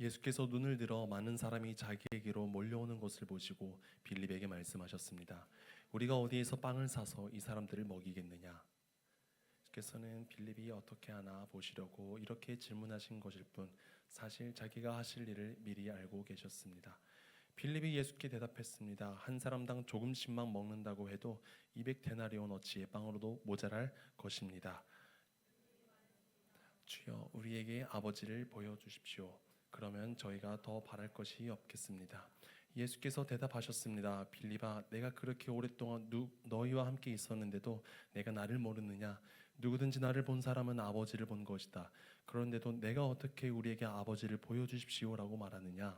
예수께서 눈을 들어 많은 사람이 자기에게로 몰려오는 것을 보시고 빌립에게 말씀하셨습니다. 우리가 어디에서 빵을 사서 이 사람들을 먹이겠느냐? 예수께서는 빌립이 어떻게 하나 보시려고 이렇게 질문하신 것일 뿐 사실 자기가 하실 일을 미리 알고 계셨습니다. 빌립이 예수께 대답했습니다. 한 사람당 조금씩만 먹는다고 해도 200데나리온 어치의 빵으로도 모자랄 것입니다. 주여, 우리에게 아버지를 보여주십시오. 그러면 저희가 더 바랄 것이 없겠습니다. 예수께서 대답하셨습니다. 빌립아, 내가 그렇게 오랫동안 너희와 함께 있었는데도 내가 나를 모르느냐? 누구든지 나를 본 사람은 아버지를 본 것이다. 그런데도 내가 어떻게 우리에게 아버지를 보여주십시오라고 말하느냐?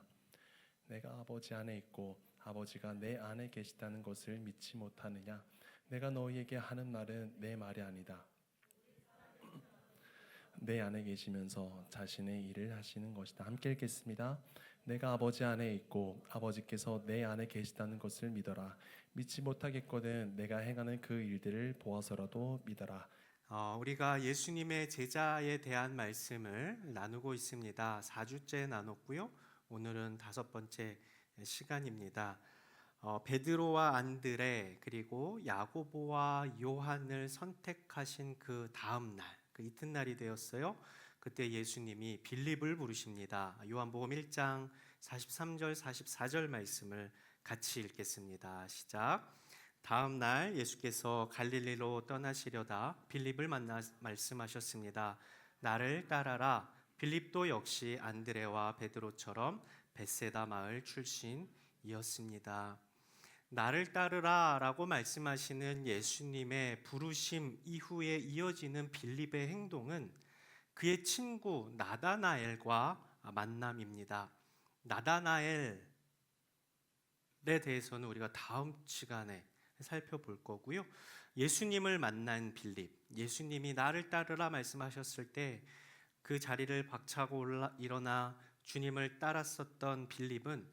내가 아버지 안에 있고 아버지가 내 안에 계시다는 것을 믿지 못하느냐? 내가 너희에게 하는 말은 내 말이 아니다. 내 안에 계시면서 자신의 일을 하시는 것이다. 함께 읽겠습니다. 내가 아버지 안에 있고 아버지께서 내 안에 계시다는 것을 믿어라. 믿지 못하겠거든 내가 행하는 그 일들을 보아서라도 믿어라. 우리가 예수님의 제자에 대한 말씀을 나누고 있습니다. 4주째 나눴고요. 오늘은 5번째 시간입니다. 베드로와 안드레 그리고 야고보와 요한을 선택하신 그 다음 날, 그 이튿날이 되었어요. 그때 예수님이 빌립을 부르십니다. 요한복음 1장 43절 44절 말씀을 같이 읽겠습니다. 시작. 다음 날 예수께서 갈릴리로 떠나시려다 빌립을 만나 말씀하셨습니다. 나를 따라라. 빌립도 역시 안드레와 베드로처럼 벳세다 마을 출신이었습니다. 나를 따르라 라고 말씀하시는 예수님의 부르심 이후에 이어지는 빌립의 행동은 그의 친구 나다나엘과 만남입니다. 나다나엘에 대해서는 우리가 다음 시간에 살펴볼 거고요. 예수님을 만난 빌립, 예수님이 나를 따르라 말씀하셨을 때 그 자리를 박차고 일어나 주님을 따랐었던 빌립은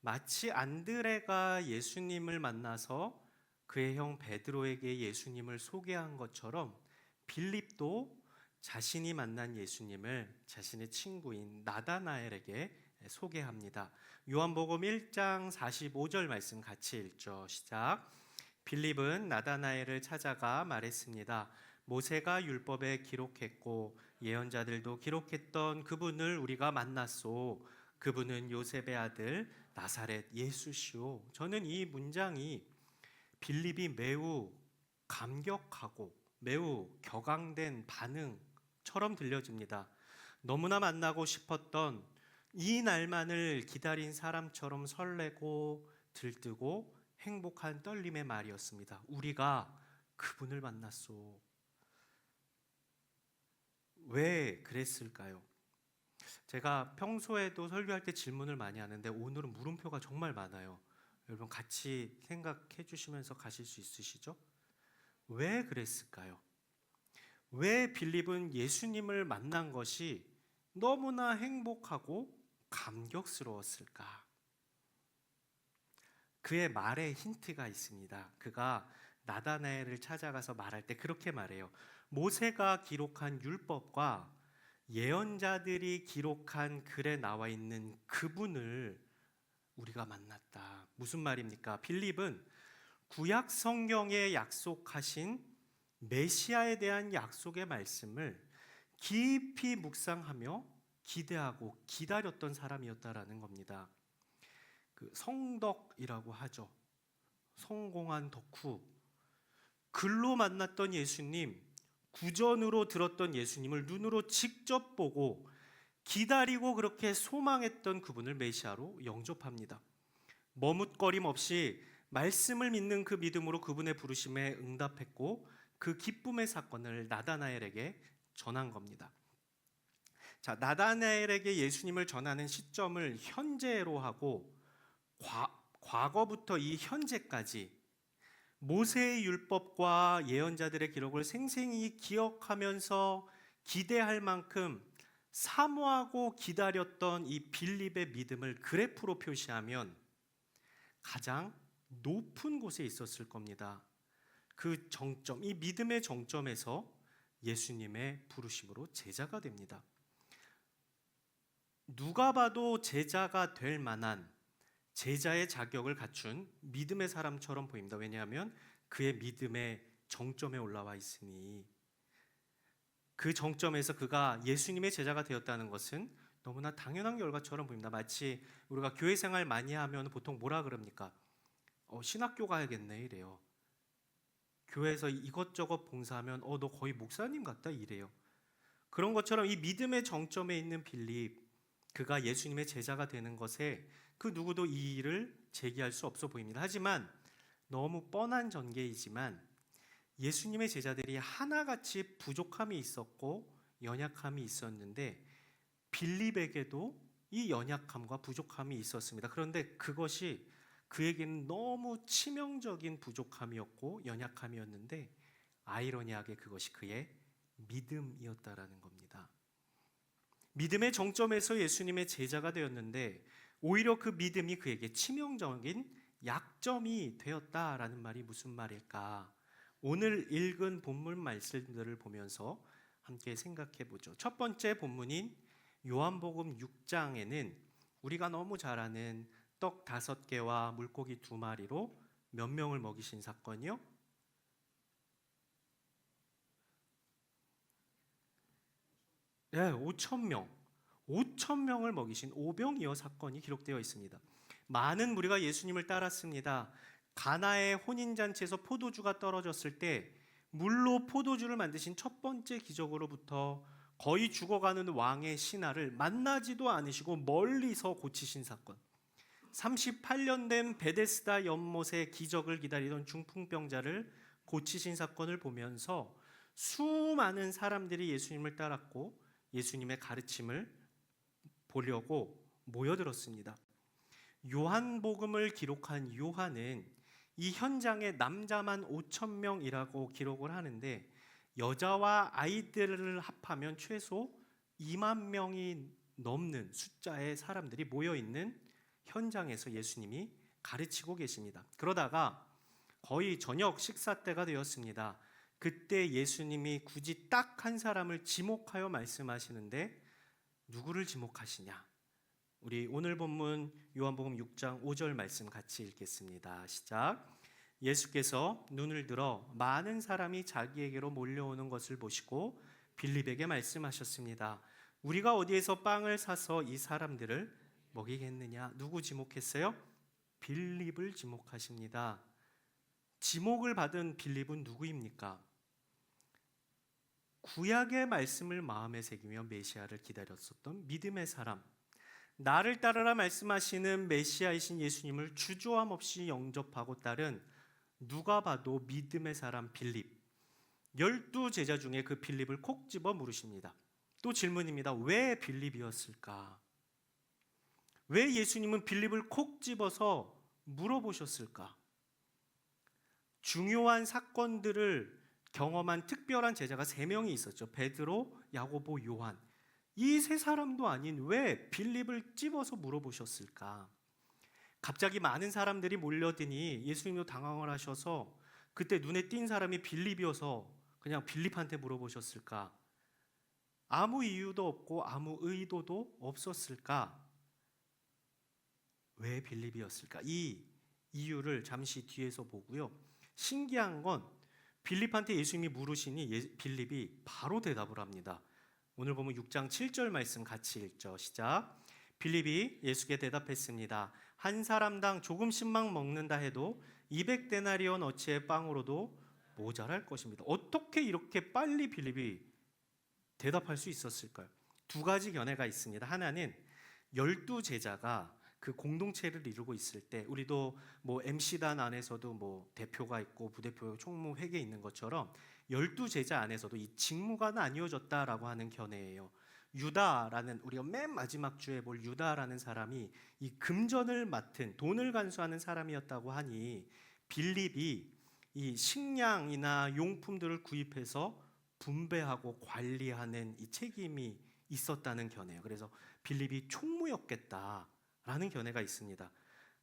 마치 안드레가 예수님을 만나서 그의 형 베드로에게 예수님을 소개한 것처럼 빌립도 자신이 만난 예수님을 자신의 친구인 나다나엘에게 소개합니다. 요한복음 1장 45절 말씀 같이 읽죠. 시작. 빌립은 나다나엘을 찾아가 말했습니다. 모세가 율법에 기록했고 예언자들도 기록했던 그분을 우리가 만났소. 그분은 요셉의 아들 나사렛 예수시오. 저는 이 문장이 빌립이 매우 감격하고 매우 격앙된 반응처럼 들려집니다. 너무나 만나고 싶었던 이 날만을 기다린 사람처럼 설레고 들뜨고 행복한 떨림의 말이었습니다. 우리가 그분을 만났소. 왜 그랬을까요? 제가 평소에도 설교할 때 질문을 많이 하는데 오늘은 물음표가 정말 많아요. 여러분 같이 생각해 주시면서 가실 수 있으시죠? 왜 그랬을까요? 왜 빌립은 예수님을 만난 것이 너무나 행복하고 감격스러웠을까? 그의 말에 힌트가 있습니다. 그가 나다나엘을 찾아가서 말할 때 그렇게 말해요. 모세가 기록한 율법과 예언자들이 기록한 글에 나와 있는 그분을 우리가 만났다. 무슨 말입니까? 빌립은 구약 성경에 약속하신 메시아에 대한 약속의 말씀을 깊이 묵상하며 기대하고 기다렸던 사람이었다라는 겁니다. 그 성덕이라고 하죠. 성공한 덕후. 글로 만났던 예수님, 구전으로 들었던 예수님을 눈으로 직접 보고 기다리고 그렇게 소망했던 그분을 메시아로 영접합니다. 머뭇거림 없이 말씀을 믿는 그 믿음으로 그분의 부르심에 응답했고 그 기쁨의 사건을 나다나엘에게 전한 겁니다. 자, 나다나엘에게 예수님을 전하는 시점을 현재로 하고 과거부터 이 현재까지 모세의 율법과 예언자들의 기록을 생생히 기억하면서 기대할 만큼 사모하고 기다렸던 이 빌립의 믿음을 그래프로 표시하면 가장 높은 곳에 있었을 겁니다. 그 정점, 이 믿음의 정점에서 예수님의 부르심으로 제자가 됩니다. 누가 봐도 제자가 될 만한 제자의 자격을 갖춘 믿음의 사람처럼 보입니다. 왜냐하면 그의 믿음의 정점에 올라와 있으니, 그 정점에서 그가 예수님의 제자가 되었다는 것은 너무나 당연한 결과처럼 보입니다. 마치 우리가 교회 생활 많이 하면 보통 뭐라 그럽니까? 신학교 가야겠네 이래요. 교회에서 이것저것 봉사하면 너 거의 목사님 같다 이래요. 그런 것처럼 이 믿음의 정점에 있는 빌립, 그가 예수님의 제자가 되는 것에 그 누구도 이의를 제기할 수 없어 보입니다. 하지만 너무 뻔한 전개이지만 예수님의 제자들이 하나같이 부족함이 있었고 연약함이 있었는데 빌립에게도 이 연약함과 부족함이 있었습니다. 그런데 그것이 그에게는 너무 치명적인 부족함이었고 연약함이었는데 아이러니하게 그것이 그의 믿음이었다라는 겁니다. 믿음의 정점에서 예수님의 제자가 되었는데 오히려 그 믿음이 그에게 치명적인 약점이 되었다라는 말이 무슨 말일까? 오늘 읽은 본문 말씀들을 보면서 함께 생각해 보죠. 첫 번째 본문인 요한복음 6장에는 우리가 너무 잘 아는 떡 5개와 물고기 2마리로 몇 명을 먹이신 사건이요? 5,000명. 5,000명을 먹이신 오병이어 사건이 기록되어 있습니다. 많은 무리가 예수님을 따랐습니다. 가나의 혼인잔치에서 포도주가 떨어졌을 때 물로 포도주를 만드신 첫 번째 기적으로부터 거의 죽어가는 왕의 신하를 만나지도 않으시고 멀리서 고치신 사건, 38년 된 베데스다 연못의 기적을 기다리던 중풍병자를 고치신 사건을 보면서 수많은 사람들이 예수님을 따랐고 예수님의 가르침을 보려고 모여들었습니다. 요한복음을 기록한 요한은 이 현장에 남자만 5,000명이라고 기록을 하는데 여자와 아이들을 합하면 최소 2만 명이 넘는 숫자의 사람들이 모여있는 현장에서 예수님이 가르치고 계십니다. 그러다가 거의 저녁 식사 때가 되었습니다. 그때 예수님이 굳이 딱 한 사람을 지목하여 말씀하시는데 누구를 지목하시냐? 우리 오늘 본문 요한복음 6장 5절 말씀 같이 읽겠습니다. 시작. 예수께서 눈을 들어 많은 사람이 자기에게로 몰려오는 것을 보시고 빌립에게 말씀하셨습니다. 우리가 어디에서 빵을 사서 이 사람들을 먹이겠느냐? 누구 지목했어요? 빌립을 지목하십니다. 지목을 받은 빌립은 누구입니까? 구약의 말씀을 마음에 새기며 메시아를 기다렸었던 믿음의 사람, 나를 따르라 말씀하시는 메시아이신 예수님을 주저함 없이 영접하고 따른 누가 봐도 믿음의 사람 빌립, 12제자 중에 그 빌립을 콕 집어 물으십니다. 또 질문입니다. 왜 빌립이었을까? 왜 예수님은 빌립을 콕 집어서 물어보셨을까? 중요한 사건들을 경험한 특별한 제자가 3명이 있었죠. 베드로, 야고보, 요한. 이 3사람도 아닌 왜 빌립을 집어서 물어보셨을까? 갑자기 많은 사람들이 몰려드니 예수님도 당황을 하셔서 그때 눈에 띈 사람이 빌립이어서 그냥 빌립한테 물어보셨을까? 아무 이유도 없고 아무 의도도 없었을까? 왜 빌립이었을까? 이 이유를 잠시 뒤에서 보고요. 신기한 건 빌립한테 예수님이 물으시니 빌립이 바로 대답을 합니다. 오늘 보면 6장 7절 말씀 같이 읽죠. 시작. 빌립이 예수께 대답했습니다. 한 사람당 조금씩만 먹는다 해도 200데나리온 어치의 빵으로도 모자랄 것입니다. 어떻게 이렇게 빨리 빌립이 대답할 수 있었을까요? 2가지 견해가 있습니다. 하나는 12제자가 그 공동체를 이루고 있을 때 우리도 뭐 MC단 안에서도 뭐 대표가 있고 부대표, 총무, 회계 있는 것처럼 12제자 안에서도 이 직무가 나뉘어졌다라고 하는 견해예요. 유다라는, 우리가 맨 마지막 주에 볼 유다라는 사람이 이 금전을 맡은, 돈을 간수하는 사람이었다고 하니 빌립이 이 식량이나 용품들을 구입해서 분배하고 관리하는 이 책임이 있었다는 견해예요. 그래서 빌립이 총무였겠다라는 견해가 있습니다.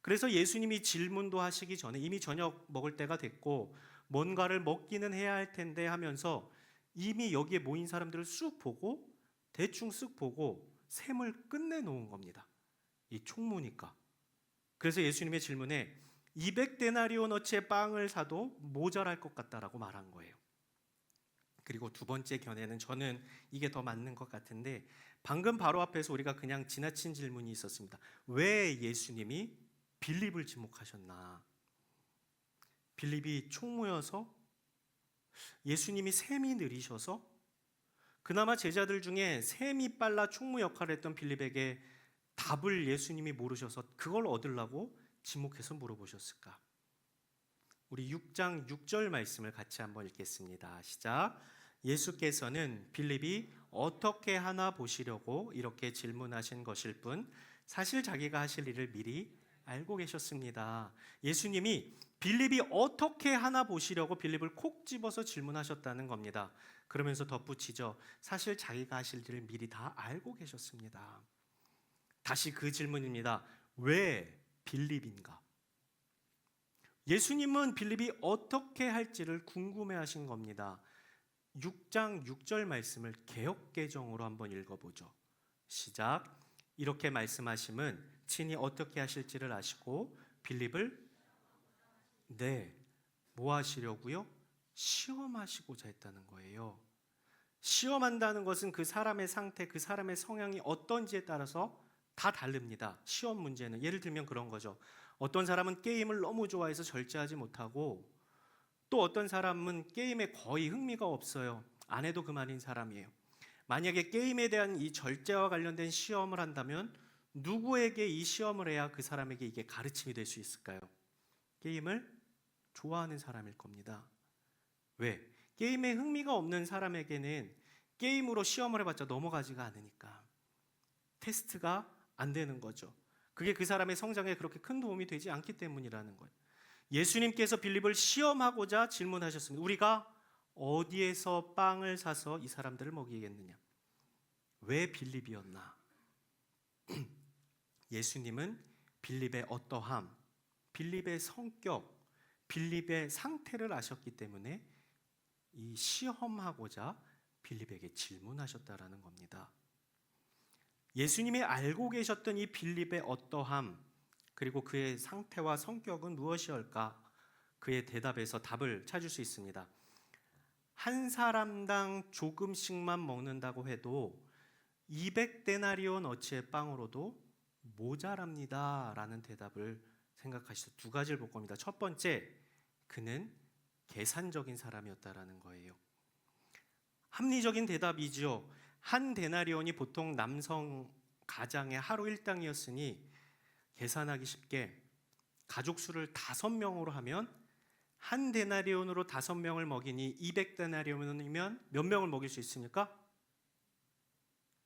그래서 예수님이 질문도 하시기 전에 이미 저녁 먹을 때가 됐고 뭔가를 먹기는 해야 할 텐데 하면서 이미 여기에 모인 사람들을 쑥 보고 대충 쓱 보고 셈을 끝내놓은 겁니다. 이 총무니까. 그래서 예수님의 질문에 200데나리온어치의 빵을 사도 모자랄 것 같다라고 말한 거예요. 그리고 두 번째 견해는 저는 이게 더 맞는 것 같은데, 방금 바로 앞에서 우리가 그냥 지나친 질문이 있었습니다. 왜 예수님이 빌립을 지목하셨나? 빌립이 총무여서? 예수님이 셈이 느리셔서? 그나마 제자들 중에 셈이 빨라 총무 역할을 했던 빌립에게 답을 예수님이 모르셔서 그걸 얻으려고 지목해서 물어보셨을까? 우리 6장 6절 말씀을 같이 한번 읽겠습니다. 시작. 예수께서는 빌립이 어떻게 하나 보시려고 이렇게 질문하신 것일 뿐 사실 자기가 하실 일을 미리 알고 계셨습니다. 예수님이 빌립이 어떻게 하나 보시려고 빌립을 콕 집어서 질문하셨다는 겁니다. 그러면서 덧붙이죠. 사실 자기가 하실 일을 미리 다 알고 계셨습니다. 다시 그 질문입니다. 왜 빌립인가? 예수님은 빌립이 어떻게 할지를 궁금해하신 겁니다. 6장 6절 말씀을 개역개정으로 한번 읽어보죠. 시작. 이렇게 말씀하심은 친히 어떻게 하실지를 아시고 빌립을 뭐 하시려고요? 시험하시고자 했다는 거예요. 시험한다는 것은 그 사람의 상태, 그 사람의 성향이 어떤지에 따라서 다 다릅니다. 시험 문제는 예를 들면 그런 거죠. 어떤 사람은 게임을 너무 좋아해서 절제하지 못하고, 또 어떤 사람은 게임에 거의 흥미가 없어요. 안 해도 그만인 사람이에요. 만약에 게임에 대한 이 절제와 관련된 시험을 한다면 누구에게 이 시험을 해야 그 사람에게 이게 가르침이 될 수 있을까요? 게임을 좋아하는 사람일 겁니다. 왜? 게임에 흥미가 없는 사람에게는 게임으로 시험을 해봤자 넘어가지가 않으니까 테스트가 안 되는 거죠. 그게 그 사람의 성장에 그렇게 큰 도움이 되지 않기 때문이라는 거예요. 예수님께서 빌립을 시험하고자 질문하셨습니다. 우리가 어디에서 빵을 사서 이 사람들을 먹이겠느냐? 왜 빌립이었나? 예수님은 빌립의 어떠함, 빌립의 성격, 빌립의 상태를 아셨기 때문에 이 시험하고자 빌립에게 질문하셨다라는 겁니다. 예수님이 알고 계셨던 이 빌립의 어떠함, 그리고 그의 상태와 성격은 무엇이올까? 그의 대답에서 답을 찾을 수 있습니다. 한 사람당 조금씩만 먹는다고 해도 200데나리온어치의 빵으로도 모자랍니다 라는 대답을 생각하시죠. 두 가지를 볼 겁니다. 첫 번째, 그는 계산적인 사람이었다라는 거예요. 합리적인 대답이지요. 한 데나리온이 보통 남성 가장의 하루 일당이었으니 계산하기 쉽게 가족 수를 5명으로 하면 한 데나리온으로 5명을 먹이니 200데나리온이면 몇 명을 먹일 수 있습니까?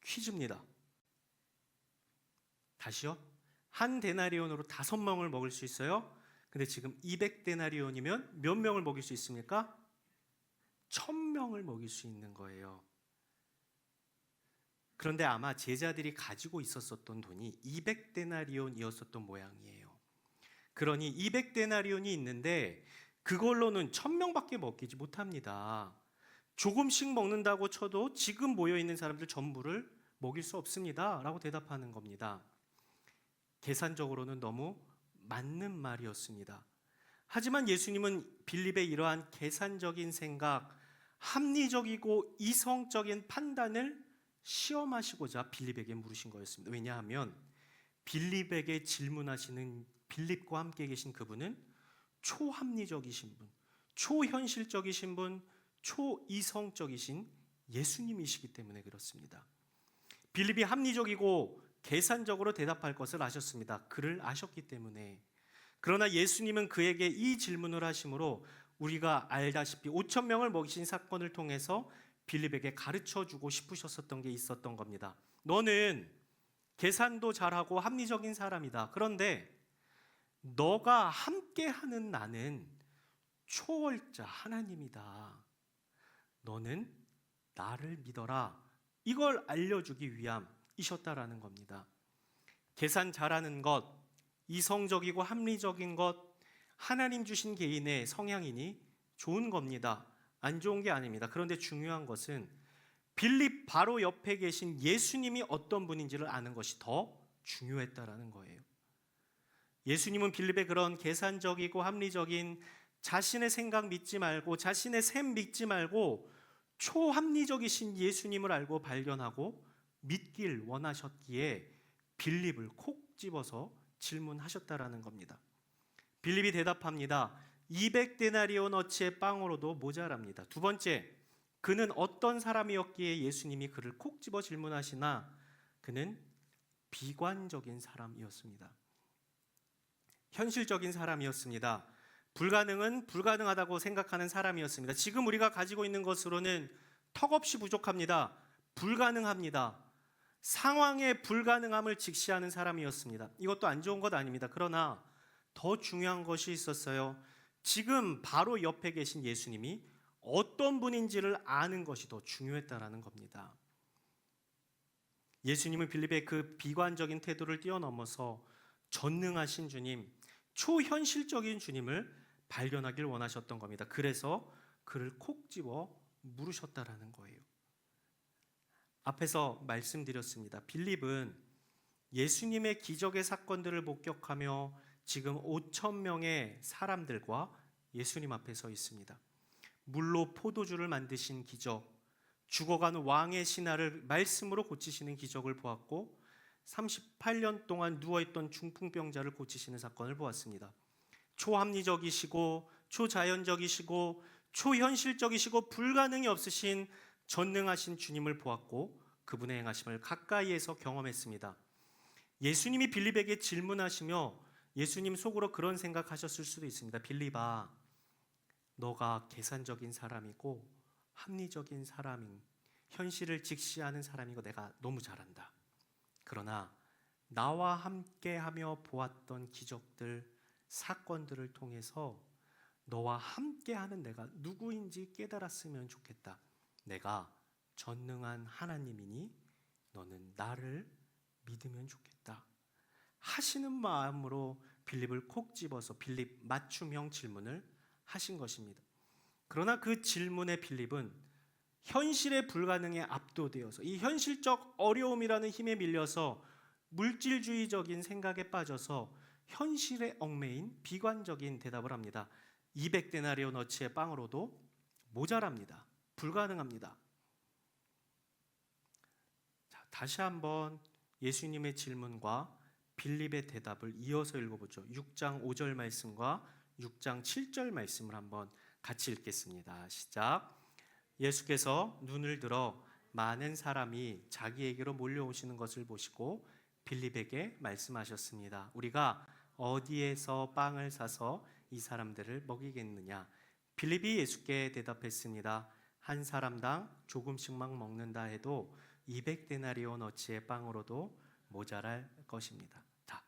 퀴즈입니다. 다시요. 한 데나리온으로 5명을 먹일 수 있어요. 근데 지금 200데나리온이면 몇 명을 먹일 수 있습니까? 1000명을 먹일 수 있는 거예요. 그런데 아마 제자들이 가지고 있었던 돈이 200데나리온이었던 모양이에요. 그러니 200데나리온이 있는데 그걸로는 1000명밖에 먹이지 못합니다. 조금씩 먹는다고 쳐도 지금 모여있는 사람들 전부를 먹일 수 없습니다 라고 대답하는 겁니다. 계산적으로는 너무 맞는 말이었습니다. 하지만 예수님은 빌립의 이러한 계산적인 생각, 합리적이고 이성적인 판단을 시험하시고자 빌립에게 물으신 거였습니다. 왜냐하면 빌립에게 질문하시는 빌립과 함께 계신 그분은 초합리적이신 분, 초현실적이신 분, 초이성적이신 예수님이시기 때문에 그렇습니다. 빌립이 합리적이고 계산적으로 대답할 것을 아셨습니다. 그를 아셨기 때문에. 그러나 예수님은 그에게 이 질문을 하심으로 우리가 알다시피 5,000명을 먹이신 사건을 통해서 빌립에게 가르쳐주고 싶으셨던 게 있었던 겁니다. 너는 계산도 잘하고 합리적인 사람이다. 그런데 너가 함께하는 나는 초월자 하나님이다. 너는 나를 믿어라. 이걸 알려주기 위함이셨다라는 겁니다. 계산 잘하는 것, 이성적이고 합리적인 것, 하나님 주신 개인의 성향이니 좋은 겁니다. 안 좋은 게 아닙니다. 그런데 중요한 것은 빌립 바로 옆에 계신 예수님이 어떤 분인지를 아는 것이 더 중요했다라는 거예요. 예수님은 빌립의 그런 계산적이고 합리적인 자신의 생각 믿지 말고 자신의 셈 믿지 말고 초합리적이신 예수님을 알고 발견하고 믿길 원하셨기에 빌립을 콕 집어서 질문하셨다라는 겁니다. 빌립이 대답합니다. 200데나리온어치의 빵으로도 모자랍니다. 두 번째, 그는 어떤 사람이었기에 예수님이 그를 콕 집어 질문하시나? 그는 비관적인 사람이었습니다. 현실적인 사람이었습니다. 불가능은 불가능하다고 생각하는 사람이었습니다. 지금 우리가 가지고 있는 것으로는 턱없이 부족합니다. 불가능합니다. 상황의 불가능함을 직시하는 사람이었습니다. 이것도 안 좋은 것 아닙니다. 그러나 더 중요한 것이 있었어요. 지금 바로 옆에 계신 예수님이 어떤 분인지를 아는 것이 더 중요했다라는 겁니다. 예수님은 빌립의 그 비관적인 태도를 뛰어넘어서 전능하신 주님, 초현실적인 주님을 발견하길 원하셨던 겁니다. 그래서 그를 콕 집어 물으셨다라는 거예요. 앞에서 말씀드렸습니다. 빌립은 예수님의 기적의 사건들을 목격하며 지금 5,000명의 사람들과 예수님 앞에 서 있습니다. 물로 포도주를 만드신 기적, 죽어간 왕의 신하를 말씀으로 고치시는 기적을 보았고 38년 동안 누워있던 중풍병자를 고치시는 사건을 보았습니다. 초합리적이시고 초자연적이시고 초현실적이시고 불가능이 없으신 전능하신 주님을 보았고 그분의 행하심을 가까이에서 경험했습니다. 예수님이 빌립에게 질문하시며 예수님 속으로 그런 생각하셨을 수도 있습니다. 빌립아, 너가 계산적인 사람이고 합리적인 사람인, 현실을 직시하는 사람이고 내가 너무 잘한다. 그러나 나와 함께하며 보았던 기적들, 사건들을 통해서 너와 함께하는 내가 누구인지 깨달았으면 좋겠다. 내가 전능한 하나님이니 너는 나를 믿으면 좋겠다 하시는 마음으로 빌립을 콕 집어서 빌립 맞춤형 질문을 하신 것입니다. 그러나 그 질문에 빌립은 현실의 불가능에 압도되어서 이 현실적 어려움이라는 힘에 밀려서 물질주의적인 생각에 빠져서 현실에 얽매인 비관적인 대답을 합니다. 200데나리온어치의 빵으로도 모자랍니다. 불가능합니다. 자, 다시 한번 예수님의 질문과 빌립의 대답을 이어서 읽어보죠. 6장 5절 말씀과 6장 7절 말씀을 한번 같이 읽겠습니다. 시작. 예수께서 눈을 들어 많은 사람이 자기에게로 몰려오시는 것을 보시고 빌립에게 말씀하셨습니다. 우리가 어디에서 빵을 사서 이 사람들을 먹이겠느냐? 빌립이 예수께 대답했습니다. 한 사람당 조금씩만 먹는다 해도 200데나리온어치의 빵으로도 모자랄 것입니다. 자,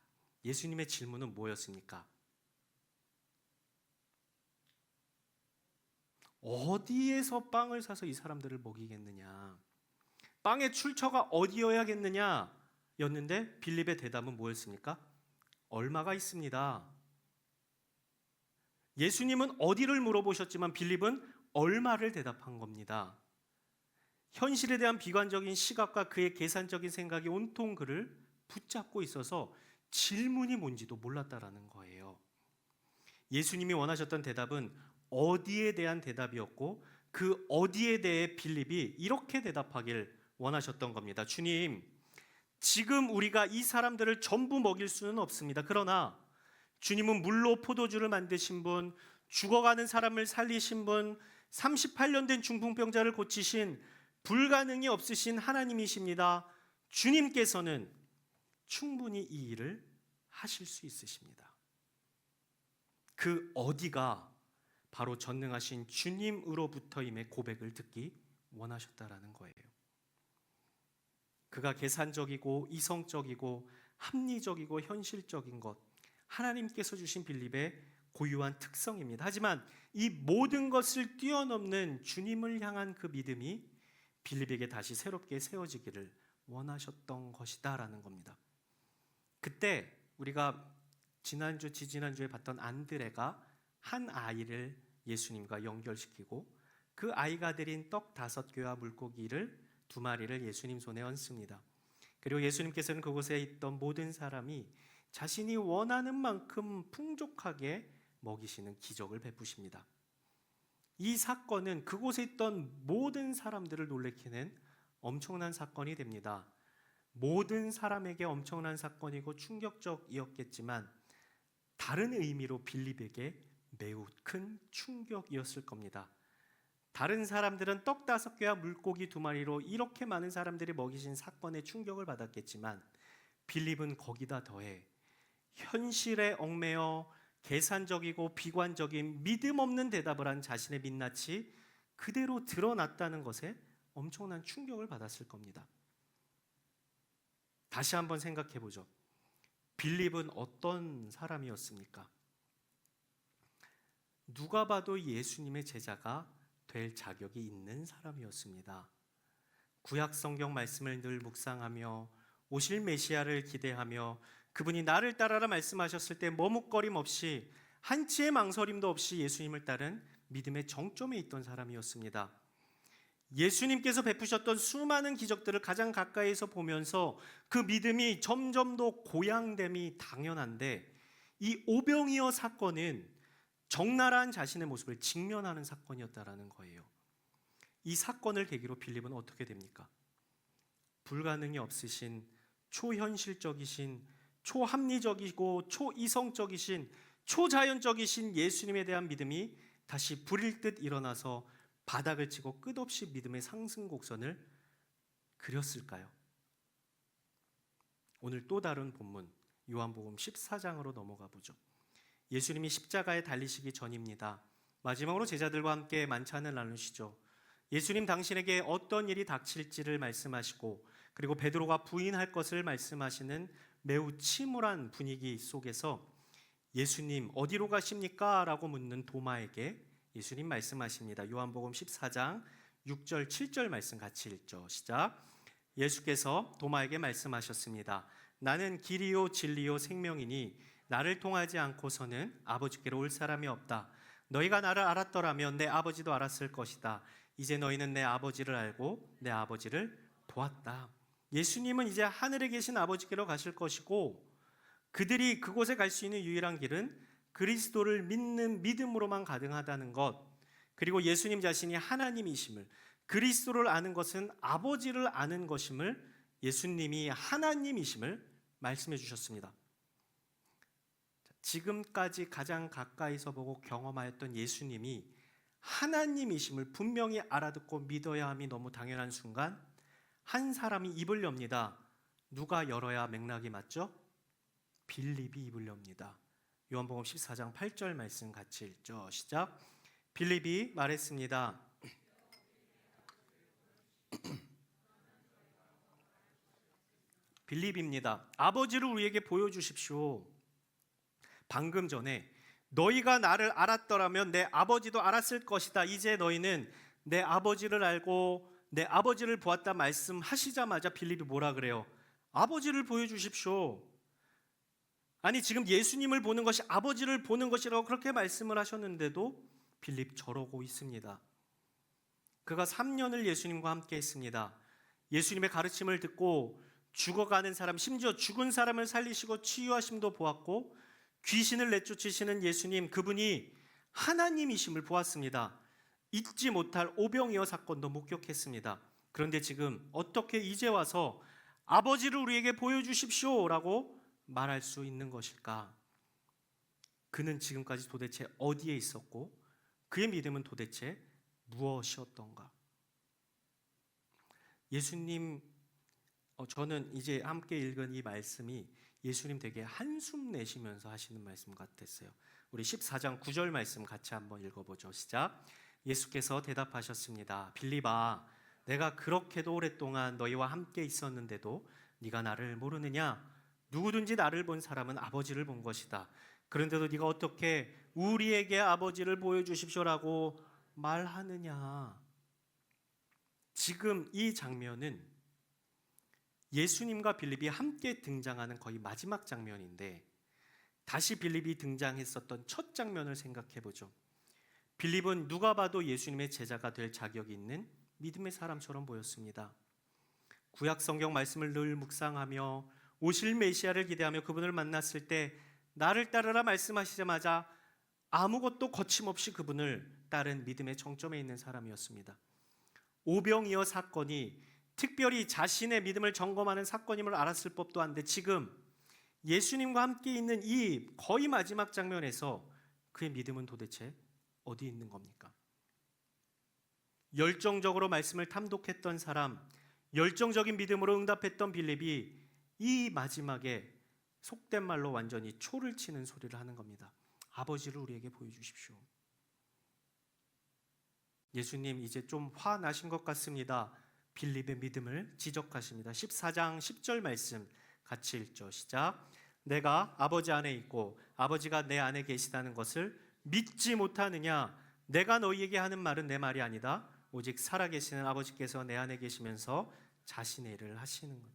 예수님의 질문은 뭐였습니까? 어디에서 빵을 사서 이 사람들을 먹이겠느냐? 빵의 출처가 어디여야겠느냐? 였는데 빌립의 대답은 뭐였습니까? 얼마가 있습니다. 예수님은 어디를 물어보셨지만 빌립은 얼마를 대답한 겁니다. 현실에 대한 비관적인 시각과 그의 계산적인 생각이 온통 그를 붙잡고 있어서 질문이 뭔지도 몰랐다라는 거예요. 예수님이 원하셨던 대답은 어디에 대한 대답이었고 그 어디에 대해 빌립이 이렇게 대답하길 원하셨던 겁니다. 주님, 지금 우리가 이 사람들을 전부 먹일 수는 없습니다. 그러나 주님은 물로 포도주를 만드신 분, 죽어가는 사람을 살리신 분, 38년 된 중풍병자를 고치신 불가능이 없으신 하나님이십니다. 주님께서는 충분히 이 일을 하실 수 있으십니다. 그 어디가 바로 전능하신 주님으로부터임의 고백을 듣기 원하셨다라는 거예요. 그가 계산적이고 이성적이고 합리적이고 현실적인 것, 하나님께서 주신 빌립의 고유한 특성입니다. 하지만 이 모든 것을 뛰어넘는 주님을 향한 그 믿음이 빌립에게 다시 새롭게 세워지기를 원하셨던 것이다라는 겁니다. 그때 우리가 지난주, 지지난주에 봤던 안드레가 한 아이를 예수님과 연결시키고 그 아이가 드린 떡 5개와 물고기를 두 마리를 예수님 손에 얹습니다. 그리고 예수님께서는 그곳에 있던 모든 사람이 자신이 원하는 만큼 풍족하게 먹이시는 기적을 베푸십니다. 이 사건은 그곳에 있던 모든 사람들을 놀래키는 엄청난 사건이 됩니다. 모든 사람에게 엄청난 사건이고 충격적이었겠지만 다른 의미로 빌립에게 매우 큰 충격이었을 겁니다. 다른 사람들은 떡 5개와 물고기 2마리로 이렇게 많은 사람들이 먹이신 사건에 충격을 받았겠지만 빌립은 거기다 더해 현실에 얽매여 계산적이고 비관적인 믿음 없는 대답을 한 자신의 민낯이 그대로 드러났다는 것에 엄청난 충격을 받았을 겁니다. 다시 한번 생각해 보죠. 빌립은 어떤 사람이었습니까? 누가 봐도 예수님의 제자가 될 자격이 있는 사람이었습니다. 구약 성경 말씀을 늘 묵상하며 오실 메시아를 기대하며 그분이 나를 따라라 말씀하셨을 때 머뭇거림 없이 한치의 망설임도 없이 예수님을 따른 믿음의 정점에 있던 사람이었습니다. 예수님께서 베푸셨던 수많은 기적들을 가장 가까이에서 보면서 그 믿음이 점점 더 고양됨이 당연한데 이 오병이어 사건은 적나라한 자신의 모습을 직면하는 사건이었다라는 거예요. 이 사건을 계기로 빌립은 어떻게 됩니까? 불가능이 없으신 초현실적이신 초합리적이고 초이성적이신 초자연적이신 예수님에 대한 믿음이 다시 불일 듯 일어나서 바닥을 치고 끝없이 믿음의 상승 곡선을 그렸을까요? 오늘 또 다른 본문 요한복음 14장으로 넘어가 보죠. 예수님이 십자가에 달리시기 전입니다. 마지막으로 제자들과 함께 만찬을 나누시죠. 예수님 당신에게 어떤 일이 닥칠지를 말씀하시고 그리고 베드로가 부인할 것을 말씀하시는 매우 침울한 분위기 속에서 예수님 어디로 가십니까? 라고 묻는 도마에게 예수님 말씀하십니다. 요한복음 14장 6절 7절 말씀 같이 읽죠. 시작. 예수께서 도마에게 말씀하셨습니다. 나는 길이요 진리요 생명이니 나를 통하지 않고서는 아버지께로 올 사람이 없다. 너희가 나를 알았더라면 내 아버지도 알았을 것이다. 이제 너희는 내 아버지를 알고 내 아버지를 보았다. 예수님은 이제 하늘에 계신 아버지께로 가실 것이고 그들이 그곳에 갈 수 있는 유일한 길은 그리스도를 믿는 믿음으로만 가능하다는 것, 그리고 예수님 자신이 하나님이심을, 그리스도를 아는 것은 아버지를 아는 것임을, 예수님이 하나님이심을 말씀해 주셨습니다. 지금까지 가장 가까이서 보고 경험하였던 예수님이 하나님이심을 분명히 알아듣고 믿어야 함이 너무 당연한 순간 한 사람이 입을 엽니다. 누가 열어야 맥락이 맞죠? 빌립이 입을 엽니다. 요한복음 14장 8절 말씀 같이 읽죠. 시작. 빌립이 말했습니다. 빌립입니다. 아버지를 우리에게 보여주십시오. 방금 전에 너희가 나를 알았더라면 내 아버지도 알았을 것이다. 이제 너희는 내 아버지를 알고 내 아버지를 보았다 말씀하시자마자 빌립이 뭐라 그래요? 아버지를 보여주십시오. 아니 지금 예수님을 보는 것이 아버지를 보는 것이라고 그렇게 말씀을 하셨는데도 빌립 저러고 있습니다. 그가 3년을 예수님과 함께 했습니다. 예수님의 가르침을 듣고 죽어가는 사람, 심지어 죽은 사람을 살리시고 치유하심도 보았고 귀신을 내쫓으시는 예수님, 그분이 하나님이심을 보았습니다. 잊지 못할 오병이어 사건도 목격했습니다. 그런데 지금 어떻게 이제 와서 아버지를 우리에게 보여주십시오 라고 말할 수 있는 것일까? 그는 지금까지 도대체 어디에 있었고 그의 믿음은 도대체 무엇이었던가? 예수님, 저는 이제 함께 읽은 이 말씀이 예수님 되게 한숨 내쉬면서 하시는 말씀 같았어요. 우리 14장 9절 말씀 같이 한번 읽어보죠. 시작. 예수께서 대답하셨습니다. 빌립아, 내가 그렇게도 오랫동안 너희와 함께 있었는데도 네가 나를 모르느냐? 누구든지 나를 본 사람은 아버지를 본 것이다. 그런데도 네가 어떻게 우리에게 아버지를 보여주십시오라고 말하느냐? 지금 이 장면은 예수님과 빌립이 함께 등장하는 거의 마지막 장면인데 다시 빌립이 등장했었던 첫 장면을 생각해 보죠. 빌립은 누가 봐도 예수님의 제자가 될 자격이 있는 믿음의 사람처럼 보였습니다. 구약 성경 말씀을 늘 묵상하며 오실 메시아를 기대하며 그분을 만났을 때 나를 따르라 말씀하시자마자 아무것도 거침없이 그분을 따른 믿음의 정점에 있는 사람이었습니다. 오병이어 사건이 특별히 자신의 믿음을 점검하는 사건임을 알았을 법도 한데 지금 예수님과 함께 있는 이 거의 마지막 장면에서 그의 믿음은 도대체 어디 있는 겁니까? 열정적으로 말씀을 탐독했던 사람, 열정적인 믿음으로 응답했던 빌립이 이 마지막에 속된 말로 완전히 초를 치는 소리를 하는 겁니다. 아버지를 우리에게 보여주십시오. 예수님 이제 좀 화나신 것 같습니다. 빌립의 믿음을 지적하십니다. 14장 10절 말씀 같이 읽죠. 시작. 내가 아버지 안에 있고 아버지가 내 안에 계시다는 것을 믿지 못하느냐? 내가 너희에게 하는 말은 내 말이 아니다. 오직 살아계시는 아버지께서 내 안에 계시면서 자신의 일을 하시는 것.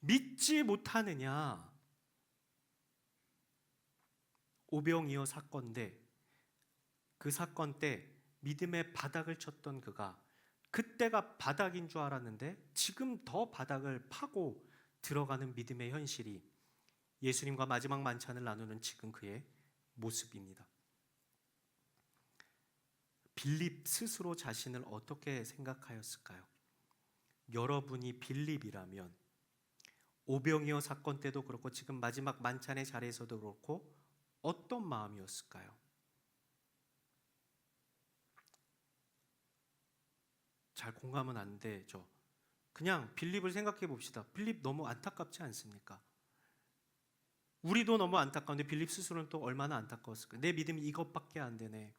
믿지 못하느냐? 오병이어 사건인데 그 사건 때 믿음의 바닥을 쳤던 그가 그때가 바닥인 줄 알았는데 지금 더 바닥을 파고 들어가는 믿음의 현실이 예수님과 마지막 만찬을 나누는 지금 그의 모습입니다. 빌립 스스로 자신을 어떻게 생각하였을까요? 여러분이 빌립이라면 오병이어 사건 때도 그렇고 지금 마지막 만찬의 자리에서도 그렇고 어떤 마음이었을까요? 잘 공감은 안 되죠. 그냥 빌립을 생각해 봅시다. 빌립 너무 안타깝지 않습니까? 우리도 너무 안타까운데 빌립 스스로는 또 얼마나 안타까웠을까요? 내 믿음이 이것밖에 안 되네.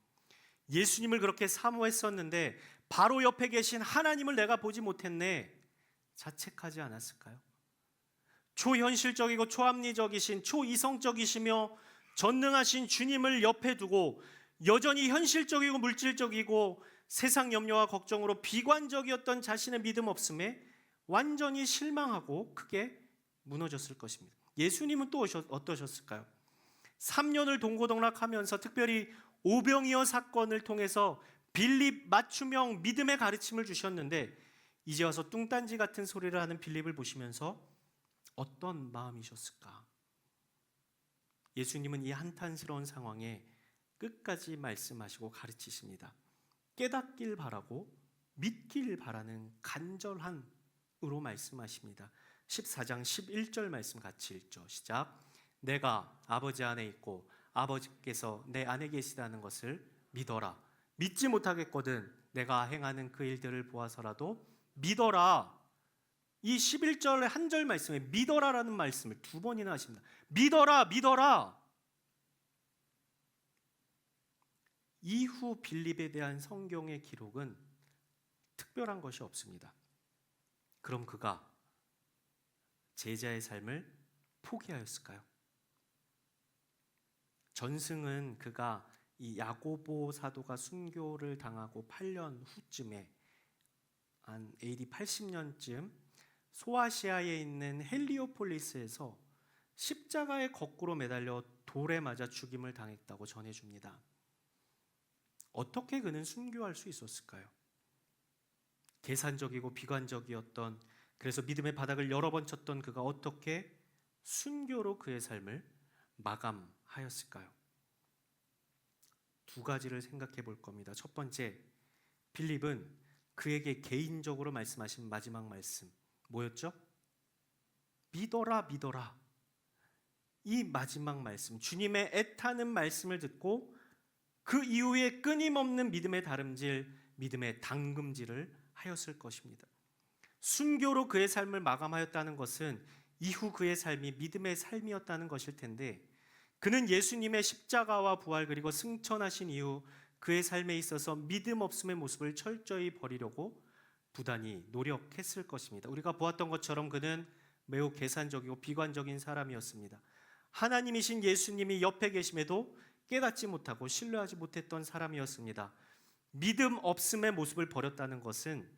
예수님을 그렇게 사모했었는데 바로 옆에 계신 하나님을 내가 보지 못했네. 자책하지 않았을까요? 초현실적이고 초합리적이신 초이성적이시며 전능하신 주님을 옆에 두고 여전히 현실적이고 물질적이고 세상 염려와 걱정으로 비관적이었던 자신의 믿음 없음에 완전히 실망하고 크게 무너졌을 것입니다. 예수님은 또 어떠셨을까요? 3년을 동고동락하면서 특별히 오병이어 사건을 통해서 빌립 맞춤형 믿음의 가르침을 주셨는데 이제 와서 뚱딴지 같은 소리를 하는 빌립을 보시면서 어떤 마음이셨을까? 예수님은 이 한탄스러운 상황에 끝까지 말씀하시고 가르치십니다. 깨닫길 바라고 믿길 바라는 간절함으로 말씀하십니다. 14장 11절 말씀 같이 읽죠. 시작. 내가 아버지 안에 있고 아버지께서 내 안에 계시다는 것을 믿어라. 믿지 못하겠거든 내가 행하는 그 일들을 보아서라도 믿어라. 이 11절의 한 절 말씀에 믿어라라는 말씀을 두 번이나 하십니다. 믿어라, 믿어라. 이후 빌립에 대한 성경의 기록은 특별한 것이 없습니다. 그럼 그가 제자의 삶을 포기하였을까요? 전승은 그가 이 야고보 사도가 순교를 당하고 8년 후쯤에 한 AD 80년쯤 소아시아에 있는 헬리오폴리스에서 십자가에 거꾸로 매달려 돌에 맞아 죽임을 당했다고 전해줍니다. 어떻게 그는 순교할 수 있었을까요? 계산적이고 비관적이었던, 그래서 믿음의 바닥을 여러 번 쳤던 그가 어떻게 순교로 그의 삶을 마감하였을까요? 두 가지를 생각해 볼 겁니다. 첫 번째, 빌립은 그에게 개인적으로 말씀하신 마지막 말씀 뭐였죠? 믿어라, 믿어라. 이 마지막 말씀, 주님의 애타는 말씀을 듣고 그 이후에 끊임없는 믿음의 다름질, 믿음의 당금질을 하였을 것입니다. 순교로 그의 삶을 마감하였다는 것은 이후 그의 삶이 믿음의 삶이었다는 것일 텐데, 그는 예수님의 십자가와 부활 그리고 승천하신 이후 그의 삶에 있어서 믿음 없음의 모습을 철저히 버리려고 부단히 노력했을 것입니다. 우리가 보았던 것처럼 그는 매우 계산적이고 비관적인 사람이었습니다. 하나님이신 예수님이 옆에 계심에도 깨닫지 못하고 신뢰하지 못했던 사람이었습니다. 믿음 없음의 모습을 버렸다는 것은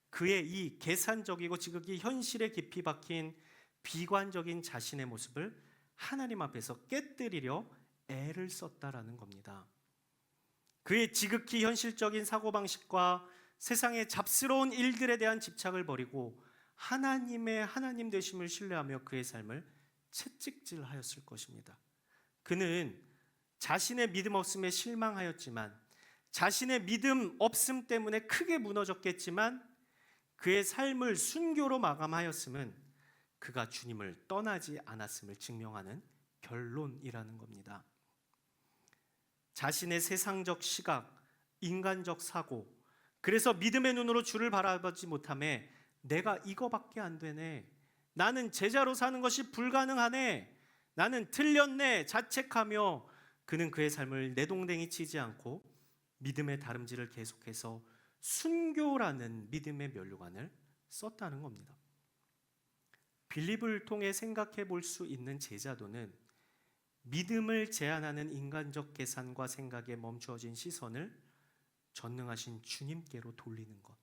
그의 이 계산적이고 지극히 현실에 깊이 박힌 비관적인 자신의 모습을 하나님 앞에서 깨뜨리려 애를 썼다라는 겁니다. 그의 지극히 현실적인 사고방식과 세상의 잡스러운 일들에 대한 집착을 버리고 하나님의 하나님 되심을 신뢰하며 그의 삶을 채찍질하였을 것입니다. 그는 자신의 믿음 없음에 실망하였지만, 자신의 믿음 없음 때문에 크게 무너졌겠지만, 그의 삶을 순교로 마감하였음은 그가 주님을 떠나지 않았음을 증명하는 결론이라는 겁니다. 자신의 세상적 시각, 인간적 사고, 그래서 믿음의 눈으로 주를 바라보지 못하며 내가 이거밖에 안 되네, 나는 제자로 사는 것이 불가능하네, 나는 틀렸네 자책하며 그는 그의 삶을 내동댕이 치지 않고 믿음의 다름질을 계속해서 순교라는 믿음의 면류관을 썼다는 겁니다. 빌립을 통해 생각해 볼 수 있는 제자도는 믿음을 제한하는 인간적 계산과 생각에 멈추어진 시선을 전능하신 주님께로 돌리는 것,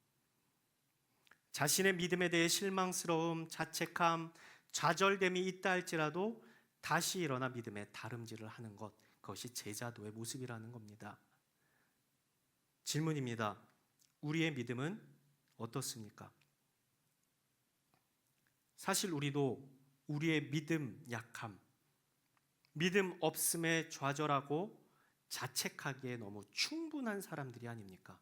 자신의 믿음에 대해 실망스러움, 자책함, 좌절됨이 있다 할지라도 다시 일어나 믿음의 다름질을 하는 것, 그것이 제자도의 모습이라는 겁니다. 질문입니다. 우리의 믿음은 어떻습니까? 사실 우리도 우리의 믿음 약함, 믿음 없음에 좌절하고 자책하기에 너무 충분한 사람들이 아닙니까?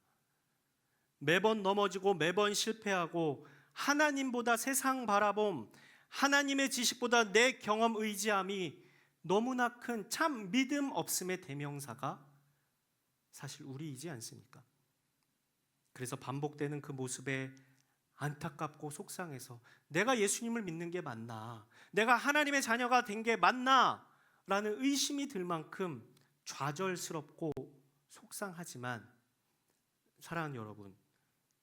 매번 넘어지고 매번 실패하고 하나님보다 세상 바라봄, 하나님의 지식보다 내 경험 의지함이 너무나 큰 참 믿음 없음의 대명사가 사실 우리이지 않습니까? 그래서 반복되는 그 모습에 안타깝고 속상해서 내가 예수님을 믿는 게 맞나? 내가 하나님의 자녀가 된 게 맞나? 라는 의심이 들 만큼 좌절스럽고 속상하지만, 사랑하는 여러분,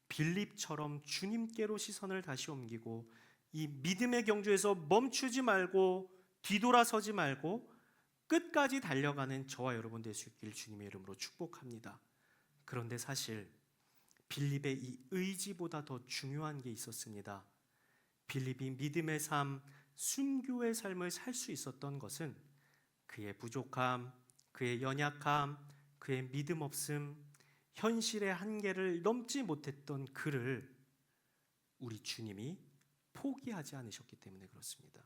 빌립처럼 주님께로 시선을 다시 옮기고 이 믿음의 경주에서 멈추지 말고 뒤돌아서지 말고 끝까지 달려가는 저와 여러분 될 수 있길 주님의 이름으로 축복합니다. 그런데 사실 빌립의 이 의지보다 더 중요한 게 있었습니다. 빌립이 믿음의 삶, 순교의 삶을 살 수 있었던 것은 그의 부족함, 그의 연약함, 그의 믿음 없음, 현실의 한계를 넘지 못했던 그를 우리 주님이 포기하지 않으셨기 때문에 그렇습니다.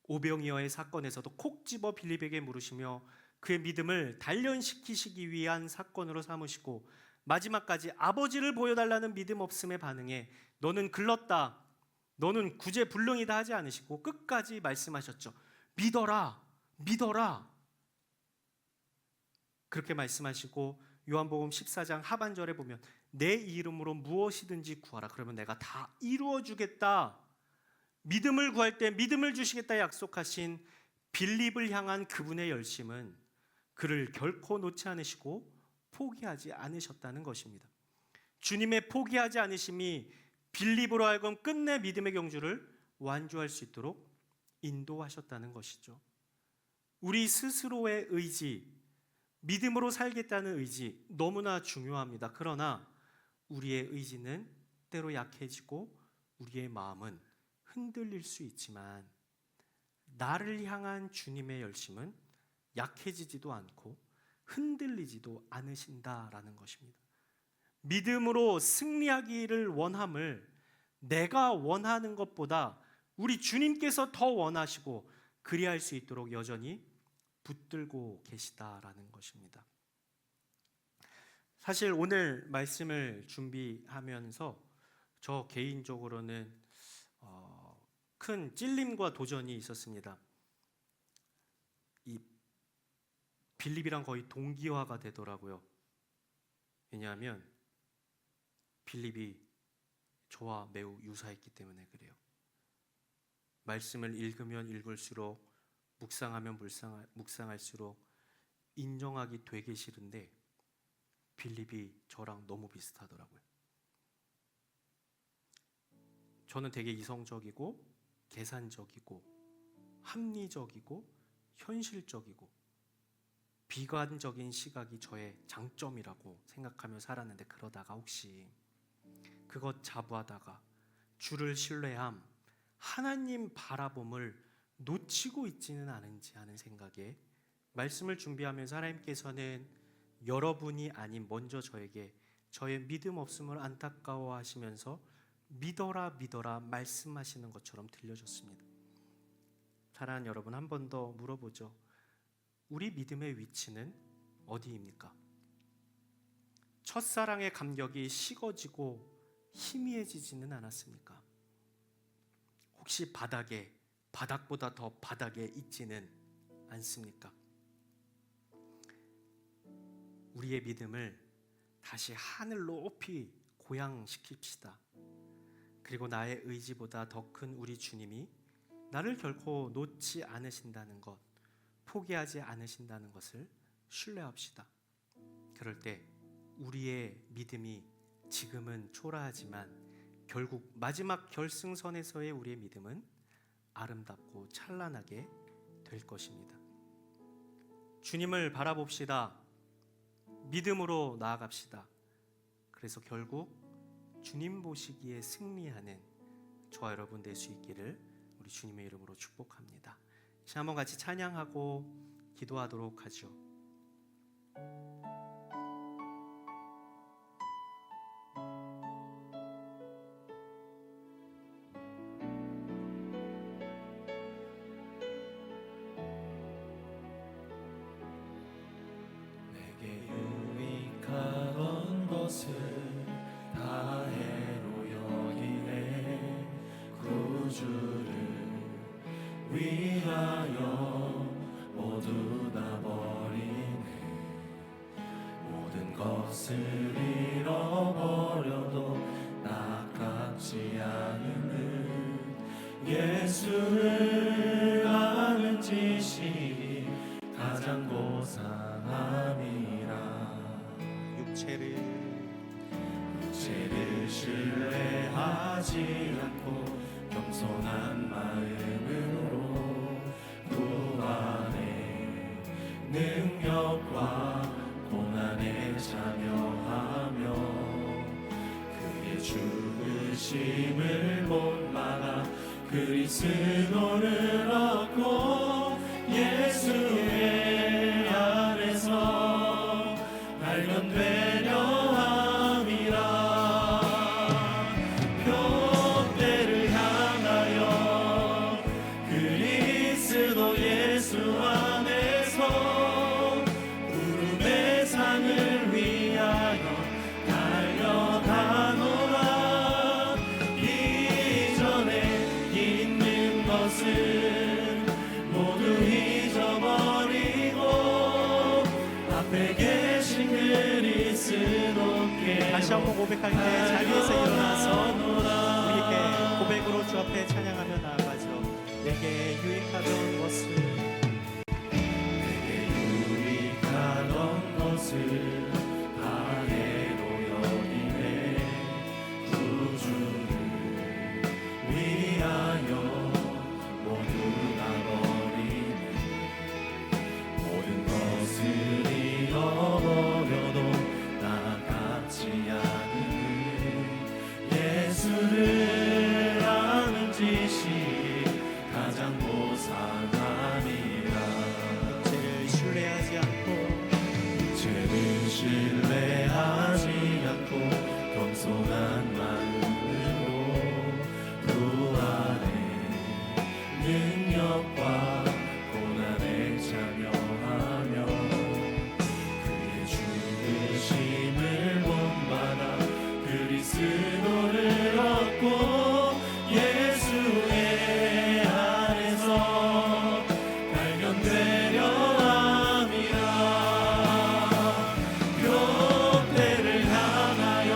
오병이어의 사건에서도 콕 집어 빌립에게 물으시며 그의 믿음을 단련시키시기 위한 사건으로 삼으시고, 마지막까지 아버지를 보여달라는 믿음 없음에 반응해 너는 글렀다, 너는 구제불능이다 하지 않으시고 끝까지 말씀하셨죠. 믿어라, 믿어라. 그렇게 말씀하시고 요한복음 14장 하반절에 보면 내 이름으로 무엇이든지 구하라, 그러면 내가 다 이루어 주겠다, 믿음을 구할 때 믿음을 주시겠다 약속하신 빌립을 향한 그분의 열심은 그를 결코 놓지 않으시고 포기하지 않으셨다는 것입니다. 주님의 포기하지 않으심이 빌립으로 하여금 끝내 믿음의 경주를 완주할 수 있도록 인도하셨다는 것이죠. 우리 스스로의 의지, 믿음으로 살겠다는 의지 너무나 중요합니다. 그러나 우리의 의지는 때로 약해지고 우리의 마음은 흔들릴 수 있지만, 나를 향한 주님의 열심은 약해지지도 않고 흔들리지도 않으신다라는 것입니다. 믿음으로 승리하기를 원함을 내가 원하는 것보다 우리 주님께서 더 원하시고 그리할 수 있도록 여전히 붙들고 계시다라는 것입니다. 사실 오늘 말씀을 준비하면서 저 개인적으로는 큰 찔림과 도전이 있었습니다. 이 빌립이랑 거의 동기화가 되더라고요. 왜냐하면 빌립이 저와 매우 유사했기 때문에 그래요. 말씀을 읽으면 읽을수록, 묵상하면 묵상할수록 인정하기 되게 싫은데 빌립이 저랑 너무 비슷하더라고요. 저는 되게 이성적이고 계산적이고 합리적이고 현실적이고 비관적인 시각이 저의 장점이라고 생각하며 살았는데, 그러다가 혹시 그것 자부하다가 주를 신뢰함, 하나님 바라봄을 놓치고 있지는 않은지 하는 생각에 말씀을 준비하면서 하나님께서는 여러분이 아닌 먼저 저에게 저의 믿음 없음을 안타까워하시면서 믿어라 믿어라 말씀하시는 것처럼 들려졌습니다. 사랑하는 여러분, 한 번 더 물어보죠. 우리 믿음의 위치는 어디입니까? 첫사랑의 감격이 식어지고 희미해지지는 않았습니까? 혹시 바닥보다 더 바닥에 있지는 않습니까? 우리의 믿음을 다시 하늘 높이 고양시킵시다. 그리고 나의 의지보다 더 큰 우리 주님이 나를 결코 놓지 않으신다는 것, 포기하지 않으신다는 것을 신뢰합시다. 그럴 때 우리의 믿음이 지금은 초라하지만 결국 마지막 결승선에서의 우리의 믿음은 아름답고 찬란하게 될 것입니다. 주님을 바라봅시다. 믿음으로 나아갑시다. 그래서 결국 주님 보시기에 승리하는 저와 여러분 될 수 있기를 우리 주님의 이름으로 축복합니다. 다시 한번 같이 찬양하고 기도하도록 하죠. 내게 유익하던 것을 다 해로 여기네. 구주를 위하여 모두 다 버리네. 모든 것을 잃어버려도 아깝지 않은 예수를 아는 지식이 가장 고상함이라. 육체를 신뢰하지 않고 겸손한 마음으로 그 안에 능력과 고난에 참여하며 그의 죽으심을 본받아 그리스도를 얻고 예수의 안에서 발견되려 함이라. 표대를 향하여 그리스도 예수 안에서 구름의 상을 위하여 달려가노라. 이전에 있는 것은 모두 잊어버리고 앞에 계신 그리스도께 다시 한번 고백할 때 자리에서 일어나서 우리에게 고백으로 주 앞에 찬양하며 나아가죠. 내게 유익하던 것을 다 해로 여기네. 구주를 위하여 모두 다 버리네. 모든 것을 잃어버려도 나같지 않은 예수를 아는 지식이 가장 고상함이라. 죄를 신뢰하지 않고 겸손한 마음으로 그 안에 능력과 고난에 참여하며 그의 죽으심을 본받아 그리스도를 얻고 예수의 안에서 발견되려 함이라. 표대를 향하여